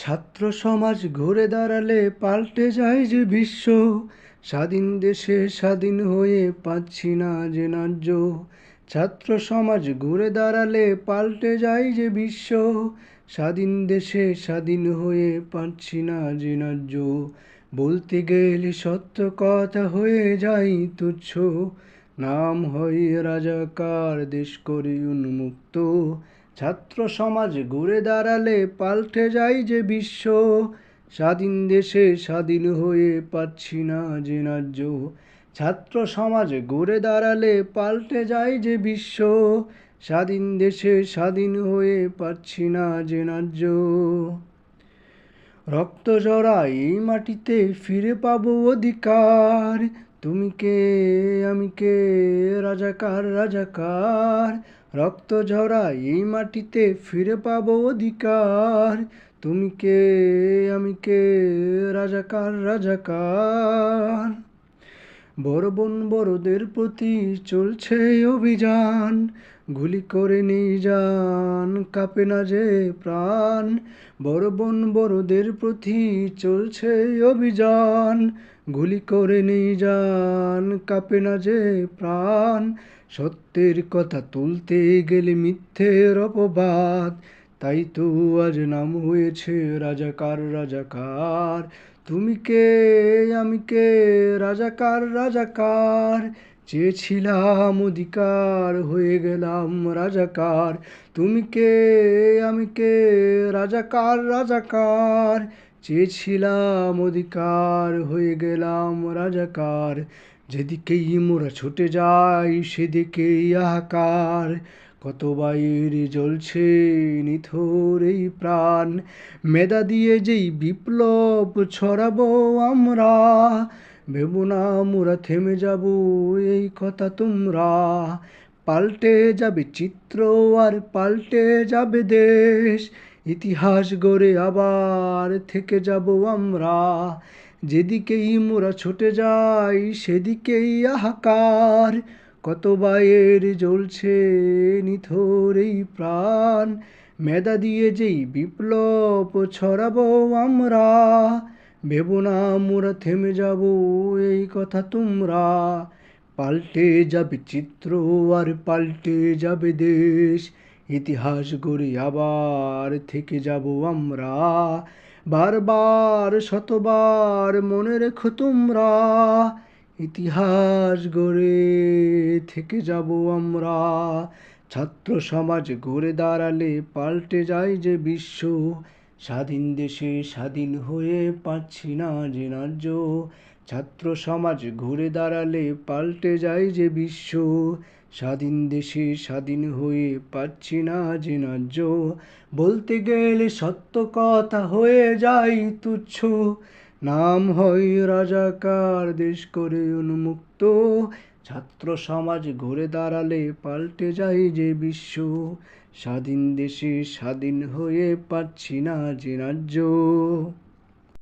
ছাত্র সমাজ ঘুরে দাঁড়ালে পাল্টে যায় যে বিশ্ব। স্বাধীন দেশে স্বাধীন হয়ে পাচ্ছি না যে ন্যায্য। ছাত্র সমাজ ঘুরে দাঁড়ালে পাল্টে যায় যে বিশ্ব। স্বাধীন দেশে স্বাধীন হয়ে পাচ্ছি না যে ন্যায্য। বলতে গেলে সত্য কথা হয়ে যায় তুচ্ছ। নাম হয় রাজাকার, দেশ করে উন্মুক্ত। ছাত্র সমাজ ঘুরে দাঁড়ালে পাল্টে যায় যে বিশ্ব। স্বাধীন দেশে স্বাধীন হয়ে পাচ্ছি না যে ন্যায্য। ছাত্র সমাজ ঘুরে দাঁড়ালে পাল্টে যায় যে বিশ্ব। স্বাধীন দেশে স্বাধীন হয়ে পাচ্ছি না যে ন্যায্য। রক্ত জড়াই এই মাটিতে ফিরে পাবো অধিকার। তুমি কে আমি কে, রাজাকার রাজাকার। রক্ত ঝরাই এই মাটিতে ফিরে পাবো অধিকার। তুমি কে আমি কে, রাজাকার রাজাকার। বড় বোন বড়দের প্রতি চলছে অভিযান। গুলি করে নিয়ে যান, কাঁপে না যে প্রাণ। বড় বোন বড়দের প্রতি চলছে অভিযান। গুলি করে নিয়ে যান, কাঁপে না যে প্রাণ। সত্যের কথা তুলতে গেলে মিথ্যের অপবাদ। তাই তো আজ নাম হয়েছে রাজাকার রাজাকার। তুমি কে আমি কে, রাজাকার রাজাকার। চেয়েছিলাম অধিকার, হয়ে গেলাম রাজাকার। তুমি কে আমি কে, রাজাকার রাজাকার। চেয়েছিলাম অধিকার, হয়ে গেলাম রাজাকার। যেদিকেই মোরা ছুটে যাই সেদিকেই হাহাকার। কত বাইরে জ্বলছে নিথর এই প্রাণ। মেধা দিয়ে যেই বিপ্লব ছড়াবো আমরা। ভেবো না মোরা থেমে যাব, এই কথা তোমরা। পাল্টে যাবে চিত্র আর পাল্টে যাবে দেশ। ইতিহাস গড়ে আবার থেকে যাব আমরা। যেদিকেই মোরা ছুটে যাই সেদিকেই হাহাকার। কত বাইরে জ্বলছে নিথর এই প্রাণ। মেধা দিয়ে যেই বিপ্লব ছড়াবো আমরা। ভেবো না মোরা থেমে যাব, এই কথা তোমরা। পাল্টে যাবে চিত্র আর পাল্টে যাবে দেশ। ইতিহাস গড়ে আবার থেকে যাব আমরা। বারবার শতবার মনে রেখো তোমরা। ইতিহাস গড়ে থেকে যাব আমরা। ছাত্র সমাজ ঘুরে দাঁড়ালে পাল্টে যায় যে বিশ্ব। স্বাধীন দেশে স্বাধীন হয়ে পাচ্ছি না যে ন্যায্য। ছাত্র সমাজ ঘুরে দাঁড়ালে পাল্টে যায় যে বিশ্ব। স্বাধীন দেশে স্বাধীন হয়ে পাচ্ছি না যে ন্যায্য। বলতে গেলে সত্য কথা হয়ে যায় তুচ্ছ। নাম হয় রাজাকার, দেশ করে উন্মুক্ত। ছাত্র সমাজ ঘুরে দাঁড়ালে পাল্টে যায় যে বিশ্ব। স্বাধীন দেশে স্বাধীন হয়ে পাচ্ছি না যে ন্যায্য।